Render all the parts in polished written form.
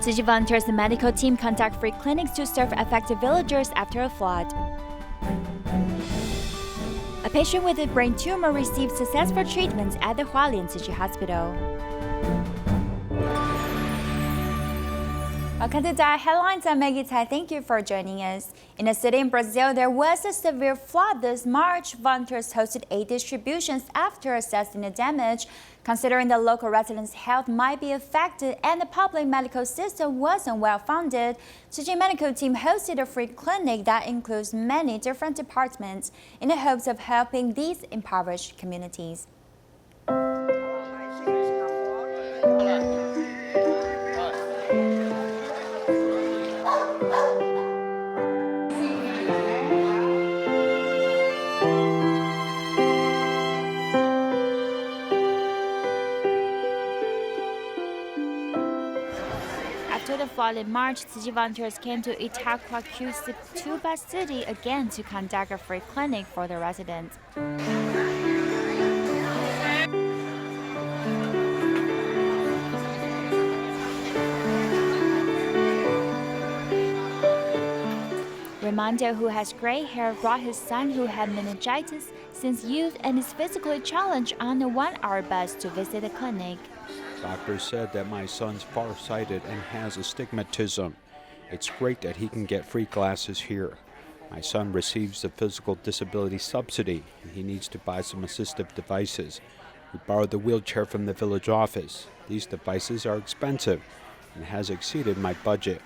Tzu Chi volunteers and medical team conduct free clinics to serve affected villagers after a flood. A patient with a brain tumor received successful treatment at the Hualien Tzu Chi Hospital. Welcome to DaAi Headlines. I'm Maggie Tsai. Thank you for joining us. In a city in Brazil, there was a severe flood this March. Volunteers hosted aid distributions after assessing the damage. Considering the local residents' health might be affected and the public medical system wasn't well funded, Tzu Chi medical team hosted a free clinic that includes many different departments in the hopes of helping these impoverished communities. After the flood in March, Tzu Chi volunteers came to Itaquaquecetuba City again to conduct a free clinic for the residents. Raimondo, who has gray hair, brought his son who had meningitis since youth and is physically challenged on a 1-hour bus to visit the clinic. Doctors said that my son's farsighted and has astigmatism. It's great that he can get free glasses here. My son receives the physical disability subsidy, and he needs to buy some assistive devices. We borrowed the wheelchair from the village office. These devices are expensive and has exceeded my budget.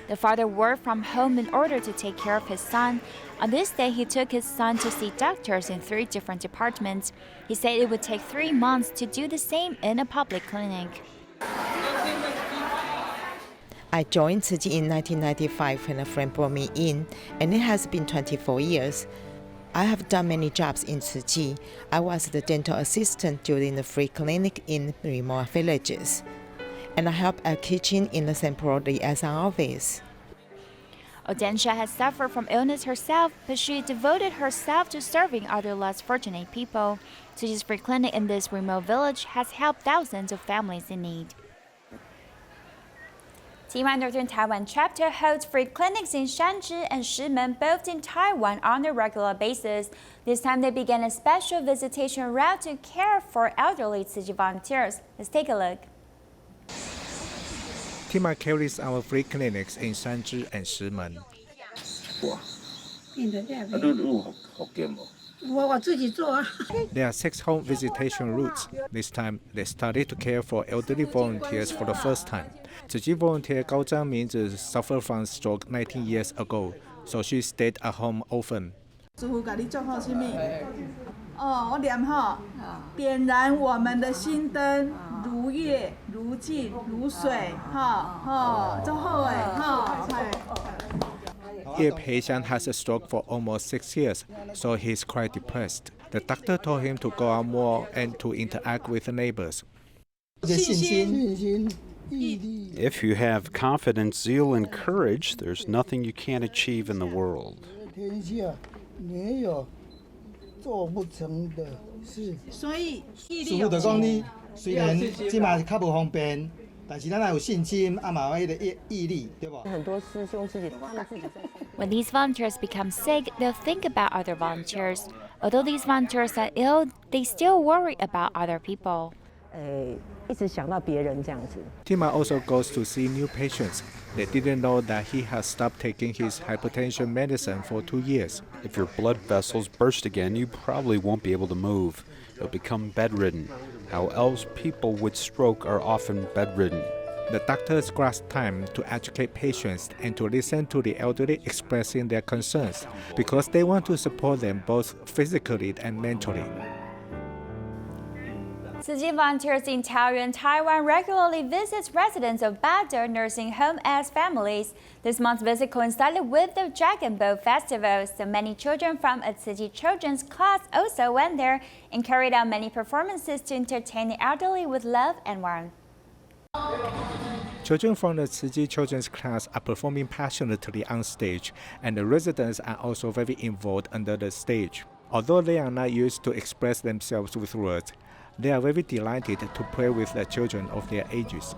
The father worked from home in order to take care of his son. On this day, he took his son to see doctors in 3 different departments. He said it would take 3 months to do the same in a public clinic. I joined Tzu Chi in 1995 when a friend brought me in, and it has been 24 years. I have done many jobs in Tzu Chi. I was the dental assistant during the free clinic in remote villages, and I helped at kitchen in the central liaison office. Odensha has suffered from illness herself, but she devoted herself to serving other less fortunate people. Tzu Chi's free clinic in this remote village has helped thousands of families in need. TIMA Northern Taiwan Chapter holds free clinics in Shangzhi and Shimen, both in Taiwan, on a regular basis. This time they began a special visitation route to care for elderly Tzu Chi volunteers. Let's take a look. TIMA carries our free clinics in Shangzhi and Shimen. There are 6 home visitation routes. This time, they started to care for elderly volunteers for the first time. Tzu Chi volunteer Gao Zhangmin suffered from stroke 19 years ago, so she stayed at home often. 我念哈，点燃我们的心灯，如月如镜如水，做好诶，Ye patient has a stroke for almost 6 years, so he's quite depressed. The doctor told him to go out more and to interact with the neighbors. If you have confidence, zeal, and courage, there's nothing you can't achieve in the world. 做不成的事，所以师傅就讲你虽然即嘛是较不方便，但是咱也有信心，嘛有迄个毅力，对不？很多师兄自己他们自己在。When these volunteers become sick, they'll think about other volunteers. Although these volunteers are ill, they still worry about other people. 一直想到别人这样子。TIMA also goes to see new patients. They didn't know that he has stopped taking his hypertension medicine for 2 years. If your blood vessels burst again, you probably won't be able to move. You'll become bedridden. How else people with stroke are often bedridden. The doctors grasp time to educate patients and to listen to the elderly expressing their concerns because they want to support them both physically and mentally. Tzu Chi volunteers in Taoyuan, Taiwan regularly visits residents of Bada nursing home as families. This month's visit coincided with the Dragon Boat Festival, so many children from a Tzu Chi children's class also went there and carried out many performances to entertain the elderly with love and warmth. Children from the Tzu Chi children's class are performing passionately on stage, and the residents are also very involved under the stage. Although they are not used to express themselves with words, They are very delighted to play with the children of their ages.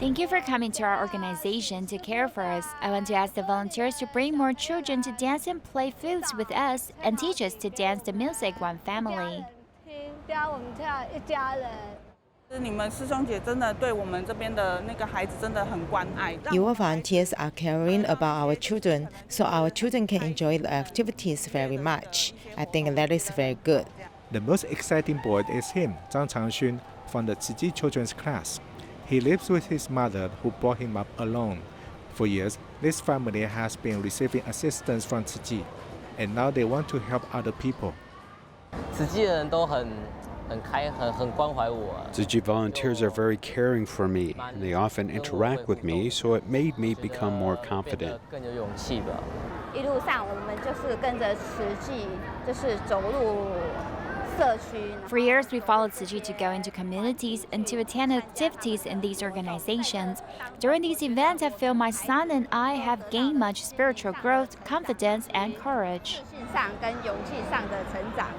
Thank you for coming to our organization to care for us. I want to ask the volunteers to bring more children to dance and play flutes with us and teach us to dance the music one family. 你们师兄姐真的对我们这边的那个孩子真的很关爱。 Your volunteers are caring about our children, so our children can enjoy the activities very much. I think that is very good. The most exciting boy is him, Zhang Changxun, from the Tzu Chi children's class. He lives with his mother, who brought him up alone. For years, this family has been receiving assistance from Tzu Chi, and now they want to help other people. 慈济的人都很关怀我。 Tzu Chi volunteers are very caring for me, and they often interact with me, so it made me become more confident. 更有勇气吧。一路上我们就是跟着慈济，就是走入社区。 For years, we followed Tzu Chi to go into communities and to attend activities in these organizations. During these events, I feel my son and I have gained much spiritual growth, confidence, and courage. 信上跟勇气上的成长。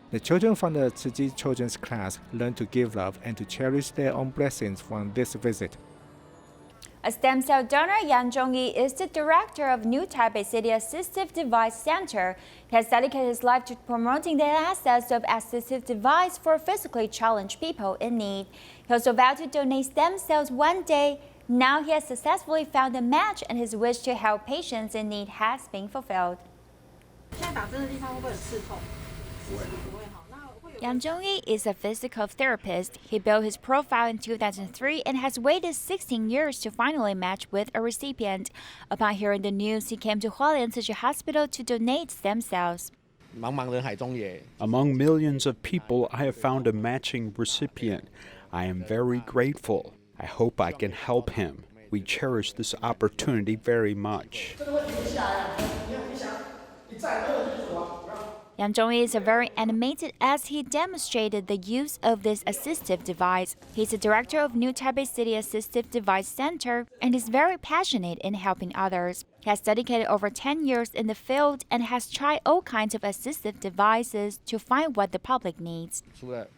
The children from the Tzu Chi children's class learn to give love and to cherish their own blessings from this visit. A stem cell donor, Yang Zhongyi, is the director of New Taipei City Assistive Device Center. He has dedicated his life to promoting the access of assistive device for physically challenged people in need. He also vowed to donate stem cells one day. Now he has successfully found a match, and his wish to help patients in need has been fulfilled. Yang Zhongyi is a physical therapist. He built his profile in 2003 and has waited 16 years to finally match with a recipient. Upon hearing the news, he came to Hualien Tzu Chi Hospital to donate stem cells. Among millions of people, I have found a matching recipient. I am very grateful. I hope I can help him. We cherish this opportunity very much. Yang Zhongyi is very animated as he demonstrated the use of this assistive device. He's the director of New Taipei City Assistive Device Center and is very passionate in helping others. He has dedicated over 10 years in the field and has tried all kinds of assistive devices to find what the public needs.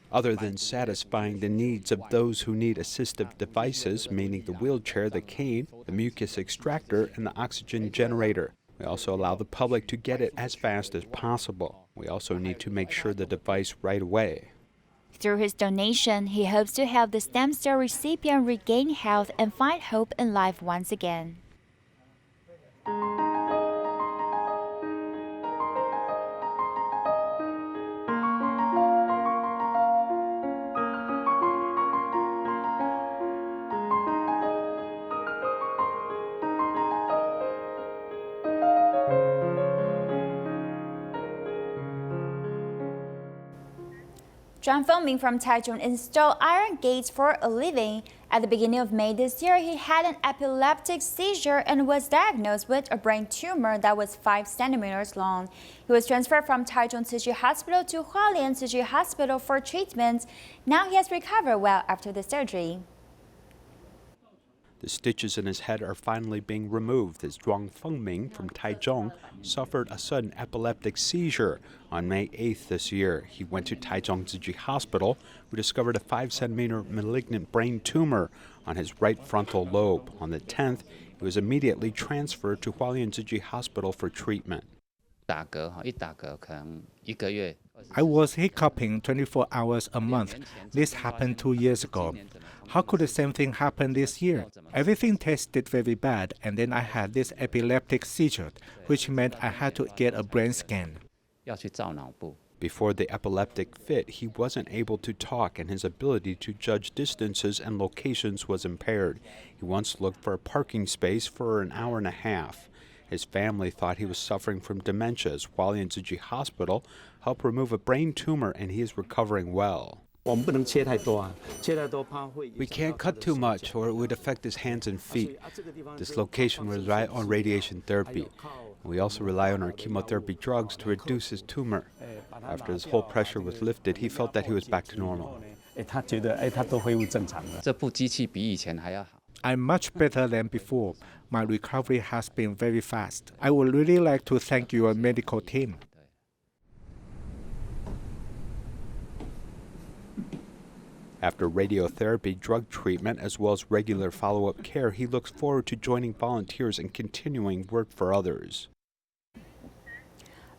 Other than satisfying the needs of those who need assistive devices, meaning the wheelchair, the cane, the mucus extractor, and the oxygen generator, we also allow the public to get it as fast as possible. We also need to make sure the device right away. Through his donation, he hopes to help the stem cell recipient regain health and find hope in life once again. Zhang Fengming from Taichung installed iron gates for a living. At the beginning of May this year, he had an epileptic seizure and was diagnosed with a brain tumor that was 5 centimeters long. He was transferred from Taichung Tzu Chi Hospital to Hualien Tzu Chi Hospital for treatment. Now he has recovered well after the surgery. The stitches in his head are finally being removed as Zhang Fengming from Taichung suffered a sudden epileptic seizure on May 8th this year. He went to Taichung Tzu Chi Hospital, who discovered a 5-centimeter malignant brain tumor on his right frontal lobe. On the 10th, he was immediately transferred to Hualien Tzu Chi Hospital for treatment. I was hiccuping 24 hours a month. This happened 2 years ago. How could the same thing happen this year? Everything tasted very bad, and then I had this epileptic seizure, which meant I had to get a brain scan. Before the epileptic fit, he wasn't able to talk, and his ability to judge distances and locations was impaired. He once looked for a parking space for an hour and a half. His family thought he was suffering from dementia as Hualien Tzu Chi Hospital helped remove a brain tumor, and he is recovering well. We can't cut too much or it would affect his hands and feet. This location will rely on radiation therapy. We also rely on our chemotherapy drugs to reduce his tumor. After his whole pressure was lifted, he felt that he was back to normal. I'm much better than before. My recovery has been very fast. I would really like to thank your medical team. After radiotherapy, drug treatment, as well as regular follow-up care, he looks forward to joining volunteers and continuing work for others.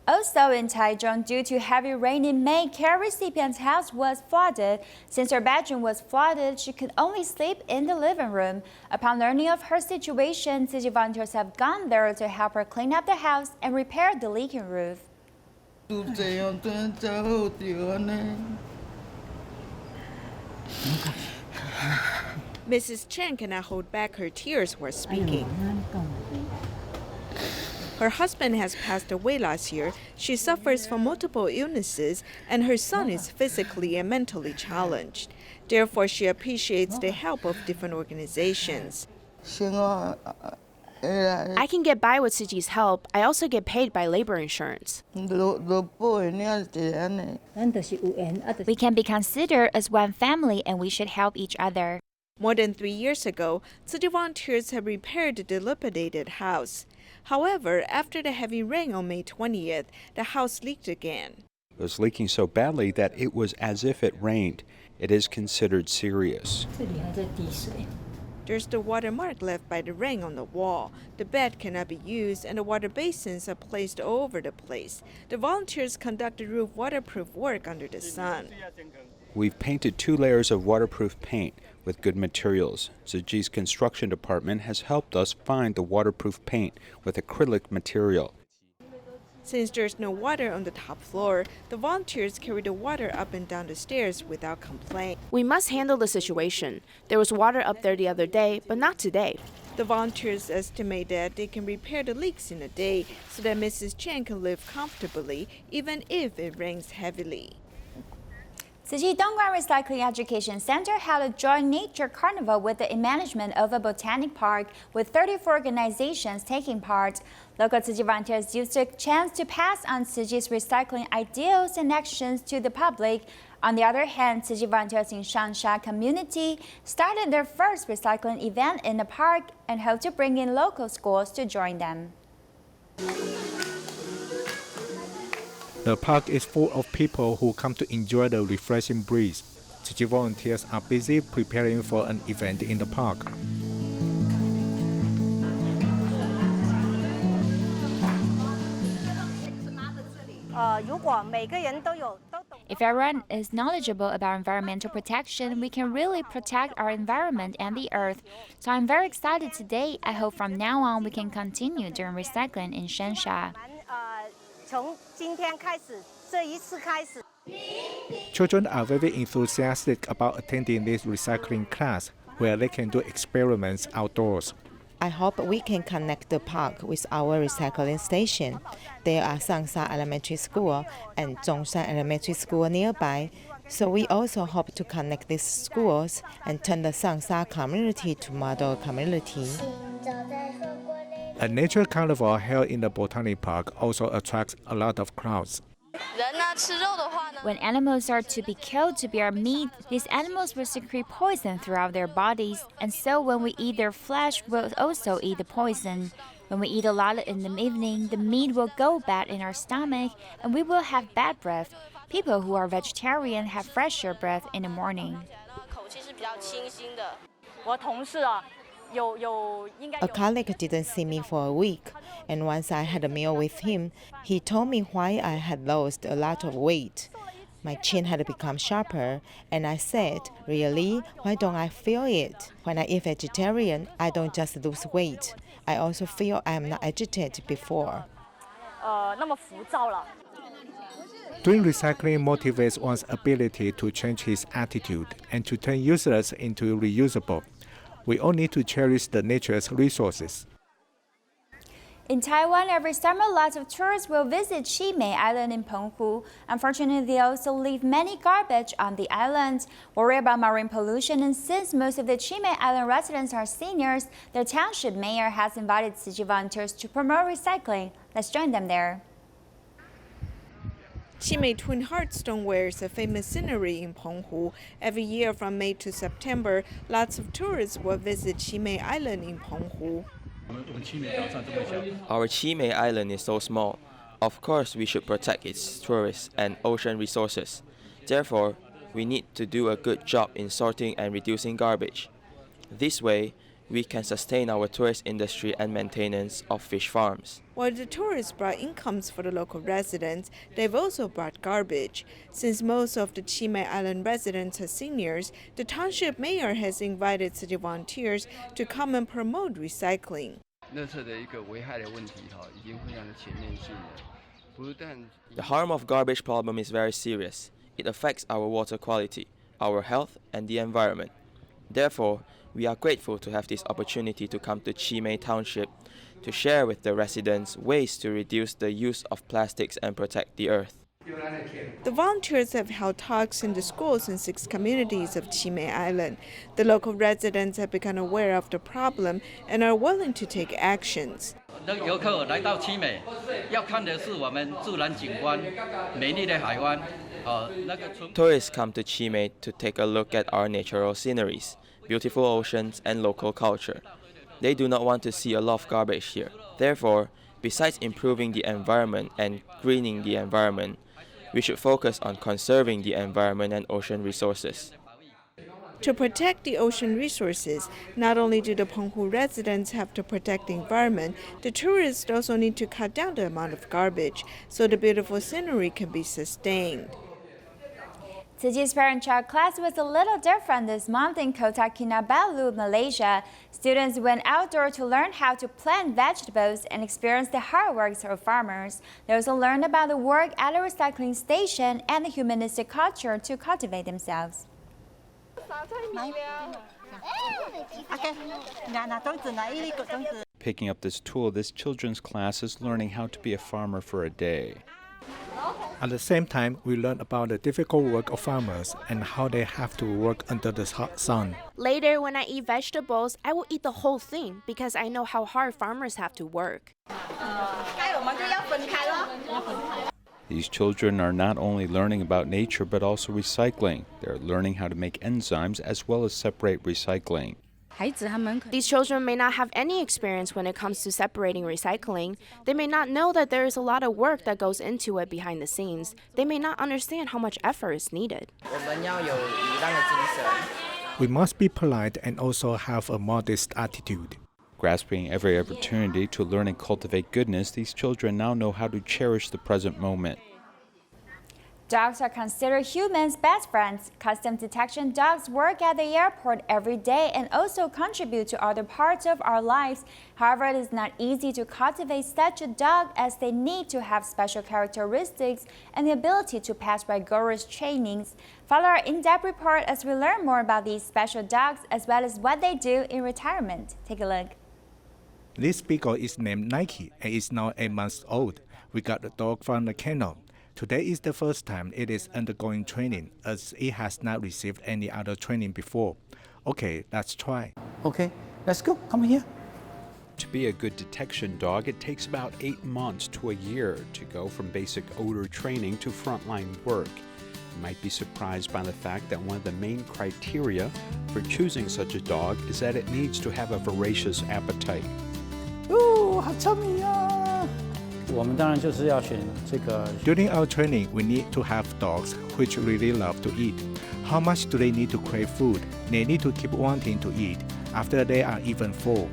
Also in Taichung, due to heavy rain in May, care recipient's house was flooded. Since her bedroom was flooded, she could only sleep in the living room. Upon learning of her situation, Tzu Chi volunteers have gone there to help her clean up the house and repair the leaking roof. Mrs. Chen cannot hold back her tears while speaking. Her husband has passed away last year. She suffers from multiple illnesses, and her son is physically and mentally challenged. Therefore, she appreciates the help of different organizations. I can get by with Tzu Chi's help. I also get paid by labor insurance. We can be considered as one family, and we should help each other. More than 3 years ago, Tzu Chi volunteers have repaired the dilapidated house. However, after the heavy rain on May 20th, the house leaked again. It was leaking so badly that it was as if it rained. It is considered serious. There's the watermark left by the rain on the wall. The bed cannot be used, and the water basins are placed all over the place. The volunteers conduct the roof waterproof work under the sun. We've painted 2 layers of waterproof paint with good materials. Tzu Chi's construction department has helped us find the waterproof paint with acrylic material. Since there's no water on the top floor, the volunteers carry the water up and down the stairs without complaint. We must handle the situation. There was water up there the other day, but not today. The volunteers estimate that they can repair the leaks in a day so that Mrs. Chen can live comfortably even if it rains heavily. Tzu Chi Dongguan Recycling Education Center held a joint nature carnival with the management of a botanic park with 34 organizations taking part. Local Tzu Chi volunteers used the chance to pass on Tzu Chi's recycling ideals and actions to the public. On the other hand, Tzu Chi volunteers in Shangzhi community started their first recycling event in the park and hope to bring in local schools to join them. The park is full of people who come to enjoy the refreshing breeze. Tzu Chi volunteers are busy preparing for an event in the park. If everyone is knowledgeable about environmental protection, we can really protect our environment and the earth. So I'm very excited today. I hope from now on we can continue doing recycling in Shangzhi. Children are very enthusiastic about attending this recycling class where they can do experiments outdoors. I hope we can connect the park with our recycling station. There are Sangsa Elementary School and Zhongshan Elementary School nearby, so we also hope to connect these schools and turn the Sangsa community to model community. A nature carnival held in the Botanic Park also attracts a lot of crowds. When animals are to be killed to be our meat, these animals will secrete poison throughout their bodies, and so when we eat their flesh, we'll also eat the poison. When we eat a lot in the evening, the meat will go bad in our stomach, and we will have bad breath. People who are vegetarian have fresher breath in the morning. A colleague didn't see me for a week, and once I had a meal with him, he told me why I had lost a lot of weight. My chin had become sharper, and I said, really? Why don't I feel it? When I eat vegetarian, I don't just lose weight. I also feel I am not agitated before. Doing recycling motivates one's ability to change his attitude and to turn useless into reusable. We all need to cherish the nature's resources. In Taiwan, every summer, lots of tourists will visit Shimen Island in Penghu. Unfortunately, they also leave many garbage on the island, worry about marine pollution, and since most of the Shimen Island residents are seniors, the township mayor has invited Tzu Chi volunteers to promote recycling. Let's join them there. Shimen Twin Heart Stoneware is a famous scenery in Penghu. Every year from May to September, lots of tourists will visit Shimen Island in Penghu. Our Shimen Island is so small. Of course, we should protect its tourists and ocean resources. Therefore, we need to do a good job in sorting and reducing garbage. This way, we can sustain our tourist industry and maintenance of fish farms. While the tourists brought incomes for the local residents, they've also brought garbage. Since most of the TIMA Island residents are seniors, the township mayor has invited city volunteers to come and promote recycling. The harm of garbage problem is very serious. It affects our water quality, our health, and the environment. Therefore, we are grateful to have this opportunity to come to Chimay Township to share with the residents ways to reduce the use of plastics and protect the earth. The volunteers have held talks in the schools in 6 communities of Chimay Island. The local residents have become aware of the problem and are willing to take actions. Tourists come to Chimay to take a look at our natural sceneries, beautiful oceans, and local culture. They do not want to see a lot of garbage here. Therefore, besides improving the environment and greening the environment, we should focus on conserving the environment and ocean resources. To protect the ocean resources, not only do the Penghu residents have to protect the environment, the tourists also need to cut down the amount of garbage so the beautiful scenery can be sustained. Tzu Chi's parent-child class was a little different this month in Kota Kinabalu, Malaysia. Students went outdoor to learn how to plant vegetables and experience the hard work of farmers. They also learned about the work at a recycling station and the humanistic culture to cultivate themselves. Picking up this tool, this children's class is learning how to be a farmer for a day. At the same time, we learn about the difficult work of farmers and how they have to work under the hot sun. Later, when I eat vegetables, I will eat the whole thing because I know how hard farmers have to work. These children are not only learning about nature but also recycling. They're learning how to make enzymes as well as separate recycling. These children may not have any experience when it comes to separating recycling. They may not know that there is a lot of work that goes into it behind the scenes. They may not understand how much effort is needed. We must be polite and also have a modest attitude. Grasping every opportunity to learn and cultivate goodness, these children now know how to cherish the present moment. Dogs are considered humans' best friends. Custom detection dogs work at the airport every day and also contribute to other parts of our lives. However, it is not easy to cultivate such a dog as they need to have special characteristics and the ability to pass rigorous trainings. Follow our in-depth report as we learn more about these special dogs as well as what they do in retirement. Take a look. This beagle is named Nike and is now 8 months old. We got the dog from the kennel. Today is the first time it is undergoing training, as it has not received any other training before. Okay, let's try. Okay, let's go. Come here. To be a good detection dog, it takes about 8 months to a year to go from basic odor training to frontline work. You might be surprised by the fact that one of the main criteria for choosing such a dog is that it needs to have a voracious appetite. Ooh, 好聪明啊！ During our training, we need to have dogs which really love to eat. How much do they need to crave food? They need to keep wanting to eat after they are even full.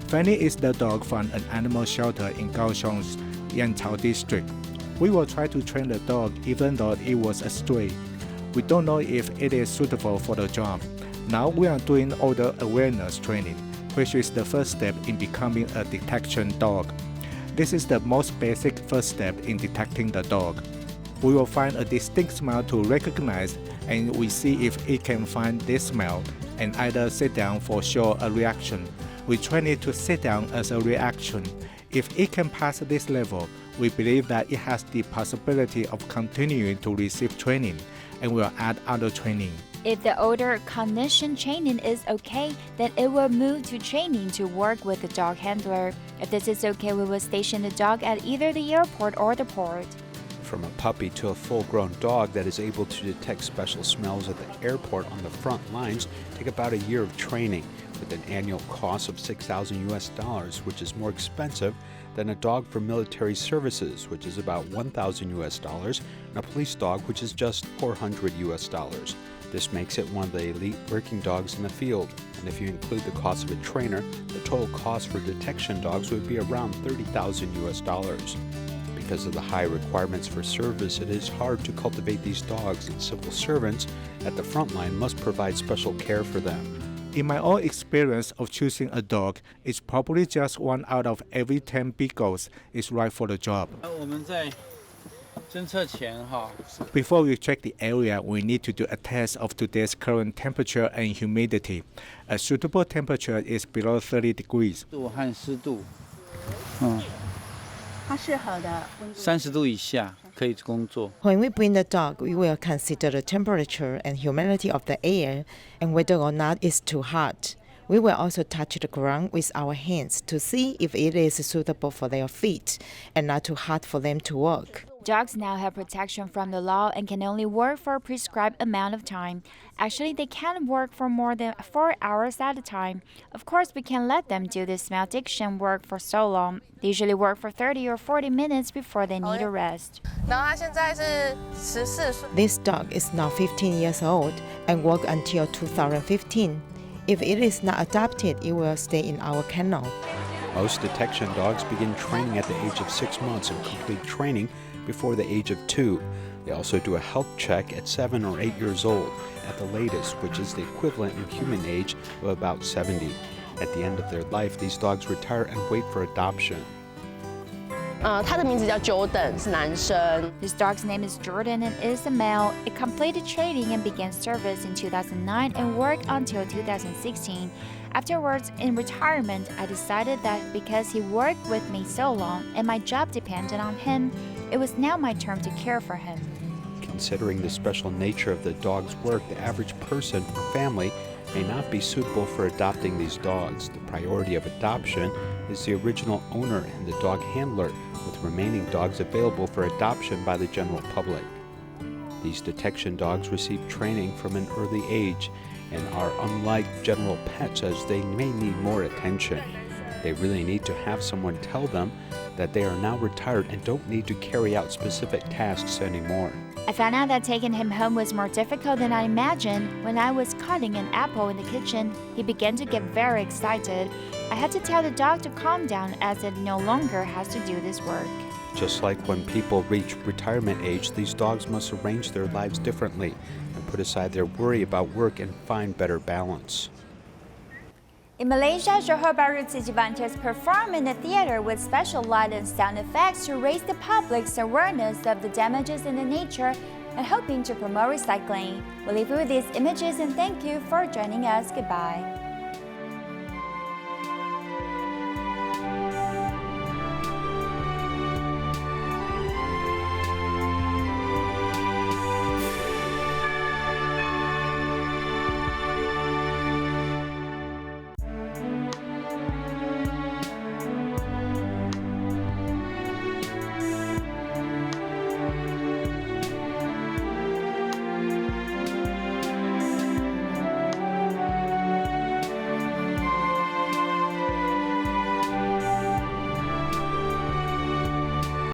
Fanny is the dog from an animal shelter in Kaohsiung's Yancao district. We will try to train the dog even though it was a stray. We don't know if it is suitable for the job. Now we are doing odor awareness training, which is the first step in becoming a detection dog. This is the most basic first step in detecting the dog. We will find a distinct smell to recognize, and we see if it can find this smell and either sit down for show a reaction. We train it to sit down as a reaction. If it can pass this level, we believe that it has the possibility of continuing to receive training, and will add other training. If the odor cognition training is okay, then it will move to training to work with the dog handler. If this is okay, we will station the dog at either the airport or the port. From a puppy to a full-grown dog that is able to detect special smells at the airport on the front lines take about a year of training, with an annual cost of $6,000 US, which is more expensive then a dog for military services, which is about $1,000 US, and a police dog, which is just $400 US. This makes it one of the elite working dogs in the field, and if you include the cost of a trainer, the total cost for detection dogs would be around $30,000 US. Because of the high requirements for service, it is hard to cultivate these dogs, and civil servants at the front line must provide special care for them. In my own experience of choosing a dog, it's probably just 1 out of every 10 beagles is right for the job. Before we check the area, we need to do a test of today's current temperature and humidity. A suitable temperature is below 30 degrees. 30度以下可以工作。 When we bring the dog, we will consider the temperature and humidity of the air and whether or not it's too hot. We will also touch the ground with our hands to see if it is suitable for their feet and not too hot for them to walk. Dogs now have protection from the law and can only work for a prescribed amount of time. Actually, they can't work for more than 4 hours at a time. Of course, we can't let them do this malediction work for so long. They usually work for 30 or 40 minutes before they need a rest. This dog is now 15 years old and worked until 2015. If it is not adopted, it will stay in our kennel. Most detection dogs begin training at the age of 6 months and complete training before the age of 2. They also do a health check at 7 or 8 years old at the latest, which is the equivalent in human age of about 70. At the end of their life, these dogs retire and wait for adoption. 他的名字叫 Jordan， 是男生。 This dog's name is Jordan and is a male. It completed training and began service in 2009 and worked until 2016. Afterwards, in retirement, I decided that because he worked with me so long and my job depended on him, it was now my turn to care for him. Considering the special nature of the dog's work, the average person or family may not be suitable for adopting these dogs. The priority of adoption is the original owner and the dog handler, with remaining dogs available for adoption by the general public. These detection dogs receive training from an early age and are unlike general pets as they may need more attention. They really need to have someone tell them that they are now retired and don't need to carry out specific tasks anymore. I found out that taking him home was more difficult than I imagined. When I was cutting an apple in the kitchen, he began to get very excited. I had to tell the dog to calm down as it no longer has to do this work. Just like when people reach retirement age, these dogs must arrange their lives differently and put aside their worry about work and find better balance. In Malaysia, Johor Bahru Tzu Chi volunteers perform in the theater with special light and sound effects to raise the public's awareness of the damages in the nature and hoping to promote recycling. We'll leave you with these images and thank you for joining us. Goodbye.